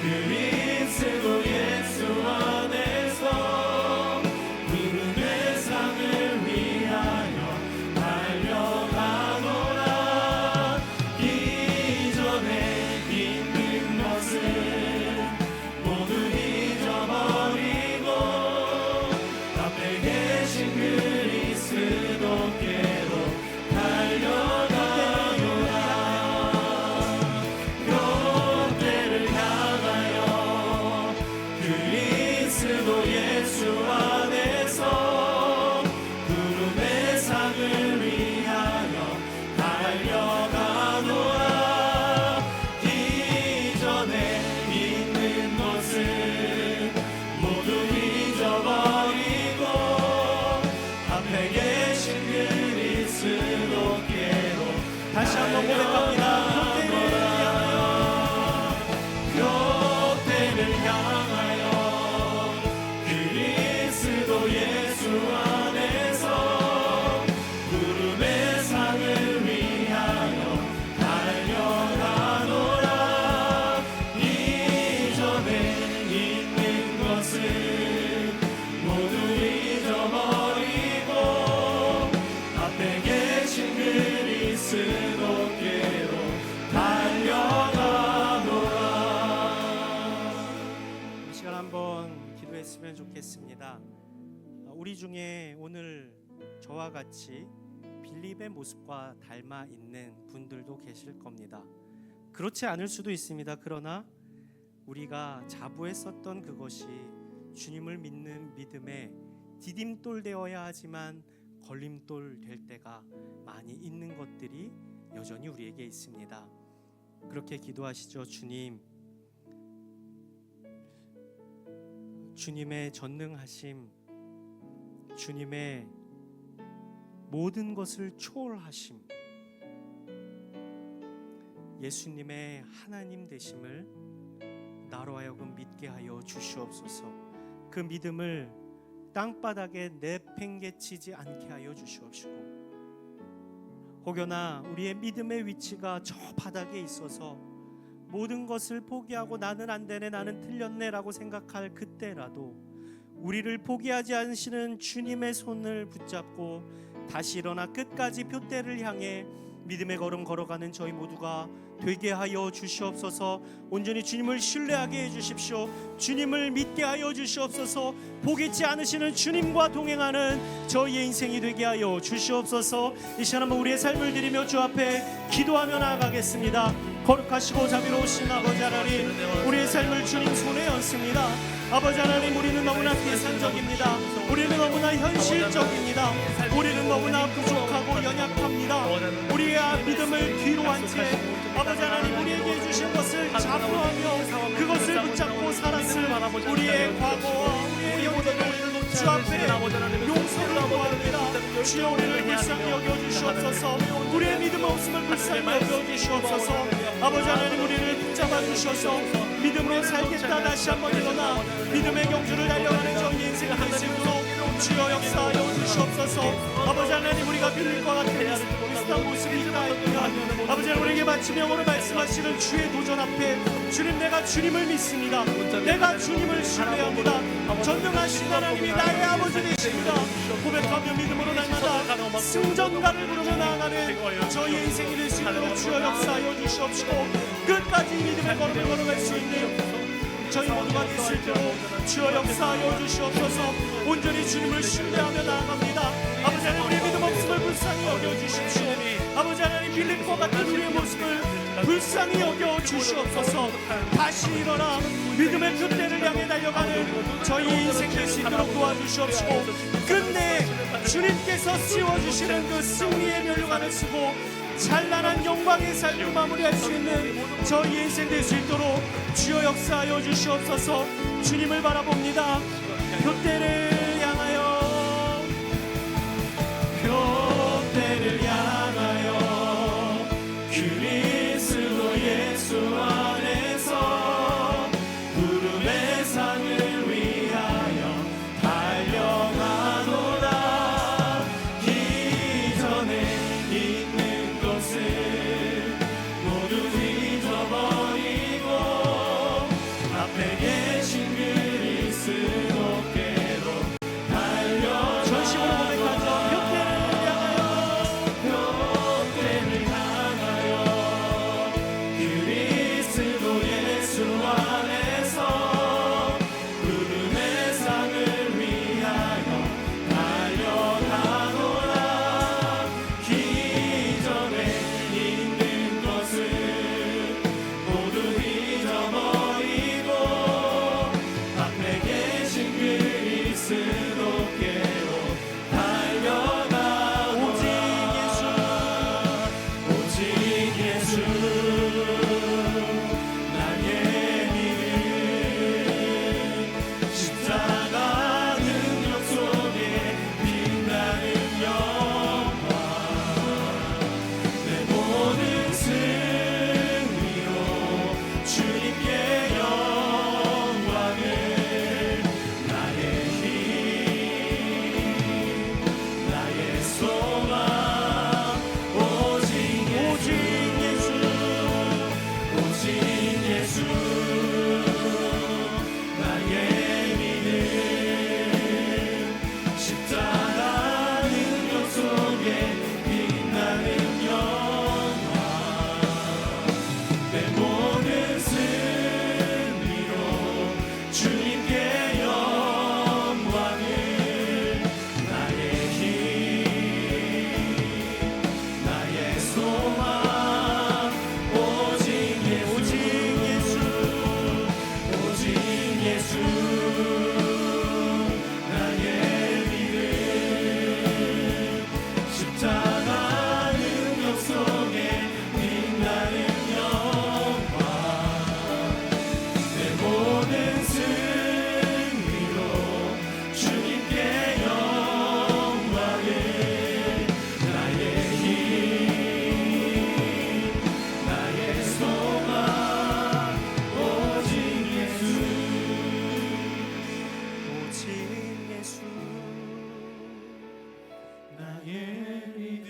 그리스도 예수 안에서 구름의 상 다시 한번 고백합니다. 표대를 향하여 그리스도 예수 안에서 구름의 상을 위하여 달려가노라. 이전에 있는 것을 모두 잊어버리고 앞에 계신 그리스도께로 달려가노라. 이 시간 한번 기도했으면 좋겠습니다. 우리 중에 오늘 저와 같이 빌립의 모습과 닮아 있는 분들도 계실 겁니다. 그렇지 않을 수도 있습니다. 그러나 우리가 자부했었던 그것이 주님을 믿는 믿음에 디딤돌 되어야 하지만 걸림돌 될 때가 많이 있는 것들이 여전히 우리에게 있습니다. 그렇게 기도하시죠. 주님의 전능하심, 주님의 모든 것을 초월하심, 예수님의 하나님 되심을 나로 하여금 믿게 하여 주시옵소서. 그 믿음을 땅바닥에 내팽개치지 않게 하여 주시옵시고, 혹여나 우리의 믿음의 위치가 저 바닥에 있어서 모든 것을 포기하고 나는 안 되네, 나는 틀렸네 라고 생각할 그때라도 우리를 포기하지 않으시는 주님의 손을 붙잡고 다시 일어나 끝까지 표대를 향해 믿음의 걸음 걸어가는 저희 모두가 되게 하여 주시옵소서. 온전히 주님을 신뢰하게 해주십시오. 주님을 믿게 하여 주시옵소서. 포기치 않으시는 주님과 동행하는 저희의 인생이 되게 하여 주시옵소서. 이 시간 한번 우리의 삶을 드리며 주 앞에 기도하며 나아가겠습니다. 거룩하시고 자비로우신 아버지 하나님, 우리의 삶을 주님 손에 얹습니다. 아버지 하나님, 우리는 너무나 계산적입니다. 우리는 너무나 현실적입니다. 우리는 너무나 부족하고 연약합니다. 우리의 믿음을 뒤로 한 채 아버지 하나님, 우리에게 해주신 것을 자부하며 그것을 붙잡고 살았을 우리의 과거와 우리의 영혼을 주 앞에 용서를 구합니다. 주여, 우리를 불쌍히 여겨주시옵소서. 우리의 믿음 없음을 불쌍히 여겨주시옵소서. 아버지 하나님, 우리를 붙잡아 주셔서 믿음으로 살겠다 다시 한번 일어나 믿음의 경주를 달려가는 저희 인생 되시도록 주여 역사하여 주시옵소서. 아버지 하나님, 우리가 빌릴 것 같은 비슷한 모습이 있나이까 아버지 하나님, 우리에게 마치 명으로 말씀하시는 주의 도전 앞에 주님, 내가 주님을 믿습니다. 내가 주님을 신뢰합니다. 전능하신 하나님이 나의 아버지 되십니다. 고백하며 믿음으로 날마다 승전가를 부르며 나아가는 저희의 인생이 될 수 있도록 주여 역사하여 주시옵시고, 끝까지 믿음의 걸음을 걸어갈 수 있는 저희 모두가 될 수 있도록 주여 역사하여 주시옵소서. 온전히 주님을 신뢰하며 나아갑니다. 아버지 하나님, 우리의 믿음 없음을 불쌍히 여겨주십시오. 아버지 하나님, 빌립과 같은 우리의 모습을 불쌍히 여겨주시옵소서. 다시 일어나 믿음의 표대를 향해 달려가는 저희 인생 될 수 있도록 도와주시옵시고, 끝내 주님께서 씌워주시는 그 승리의 면류관을 쓰고 찬란한 영광의 삶을 마무리할 수 있는 저희 인생 될 수 있도록 주여 역사하여 주시옵소서. 주님을 바라봅니다. 표대를 향하여, 표대를 향하여 그리스도 예수 안에서 구름의 상을 위하여 달려가노라. 이전에 있는 것을 모두 잊어버리고 앞에 계신 그리스도께로 나의 믿음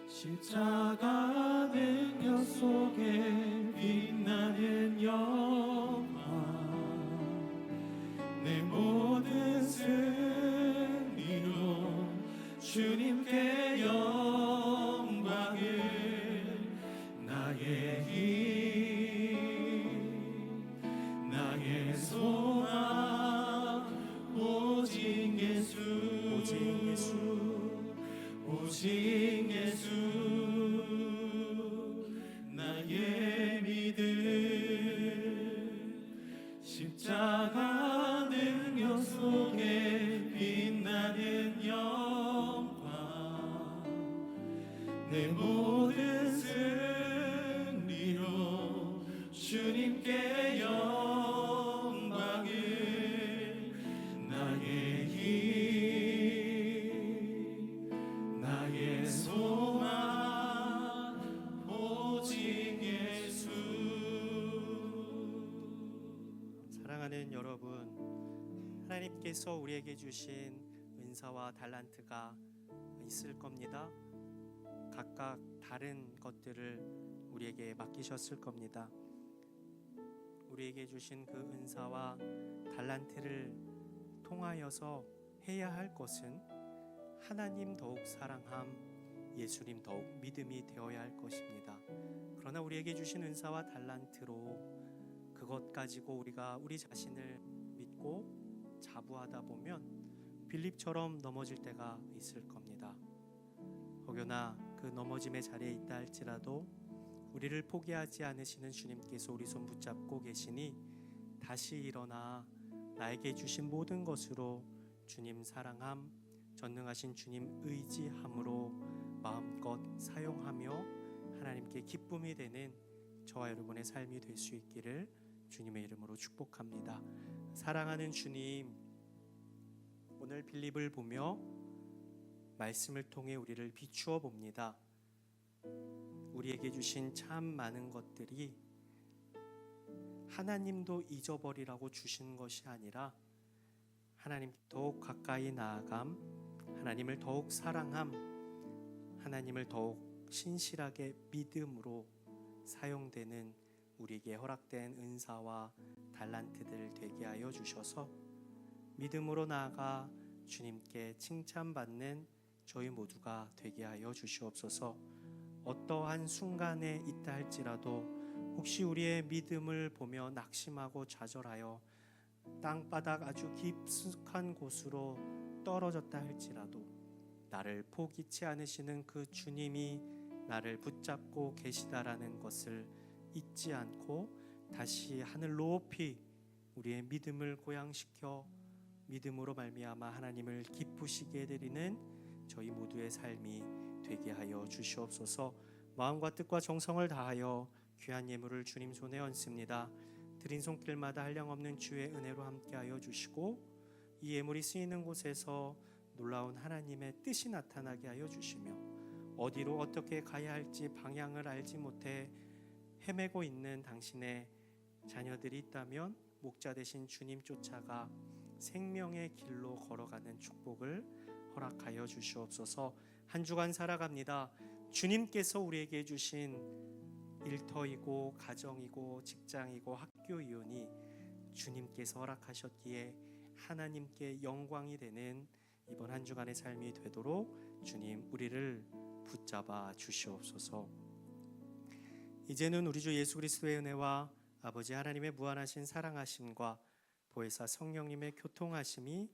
십자가 능력 속에 빛나는 영광 내 모든 승리로 주님께 영광을 나의 힘 나의 소망 오직 예수 오직 예수 오직 예수 나의 믿음 십자가 능력 속에 빛나는 영광 내 모든 승리로 주님께 영광을 나의 힘 나의 소망 오직 예수. 사랑하는 여러분, 하나님께서 우리에게 주신 은사와 달란트가 있을 겁니다. 각각 다른 것들을 우리에게 맡기셨을 겁니다. 우리에게 주신 그 은사와 달란트를 통하여서 해야 할 것은 하나님 더욱 사랑함, 예수님 더욱 믿음이 되어야 할 것입니다. 그러나 우리에게 주신 은사와 달란트로 그것 가지고 우리가 우리 자신을 믿고 자부하다 보면 빌립처럼 넘어질 때가 있을 겁니다. 혹여나 그 넘어짐의 자리에 있다 할지라도 우리를 포기하지 않으시는 주님께서 우리 손 붙잡고 계시니 다시 일어나 나에게 주신 모든 것으로 주님 사랑함, 전능하신 주님 의지함으로 마음껏 사용하며 하나님께 기쁨이 되는 저와 여러분의 삶이 될 수 있기를 주님의 이름으로 축복합니다. 사랑하는 주님, 오늘 빌립을 보며 말씀을 통해 우리를 비추어 봅니다. 우리에게 주신 참 많은 것들이 하나님도 잊어버리라고 주신 것이 아니라 하나님 더욱 가까이 나아감, 하나님을 더욱 사랑함, 하나님을 더욱 신실하게 믿음으로 사용되는 우리에게 허락된 은사와 달란트들 되게 하여 주셔서 믿음으로 나아가 주님께 칭찬받는 저희 모두가 되게 하여 주시옵소서. 어떠한 순간에 있다 할지라도 혹시 우리의 믿음을 보며 낙심하고 좌절하여 땅바닥 아주 깊숙한 곳으로 떨어졌다 할지라도 나를 포기치 않으시는 그 주님이 나를 붙잡고 계시다라는 것을 잊지 않고 다시 하늘 높이 우리의 믿음을 고양시켜 믿음으로 말미암아 하나님을 기쁘시게 해드리는 저희 모두의 삶이 되게 하여 주시옵소서. 마음과 뜻과 정성을 다하여 귀한 예물을 주님 손에 얹습니다. 드린 손길마다 한량없는 주의 은혜로 함께하여 주시고 이 예물이 쓰이는 곳에서 놀라운 하나님의 뜻이 나타나게 하여 주시며 어디로 어떻게 가야 할지 방향을 알지 못해 헤매고 있는 당신의 자녀들이 있다면 목자 되신 주님 쫓아가 생명의 길로 걸어가는 축복을 허락하여 주시옵소서. 한 주간 살아갑니다. 주님께서 우리에게 주신 일터이고 가정이고 직장이고 학교이오니 주님께서 허락하셨기에 하나님께 영광이 되는 이번 한 주간의 삶이 되도록 주님 우리를 붙잡아 주시옵소서. 이제는 우리 주 예수 그리스도의 은혜와 아버지 하나님의 무한하신 사랑하심과 보혜사 성령님의 교통하심이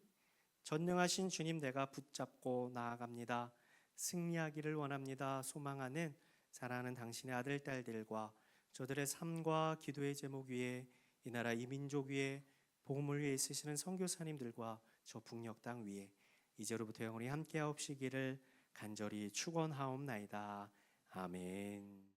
전능하신 주님 내가 붙잡고 나아갑니다. 승리하기를 원합니다. 소망하는 사랑하는 당신의 아들 딸들과 저들의 삶과 기도의 제목 위에 이 나라 이 민족 위에 복음을 위해 있으시는 선교사님들과 저 북녘 땅 위에 이제로부터 영원히 함께하옵시기를 간절히 축원하옵나이다. 아멘.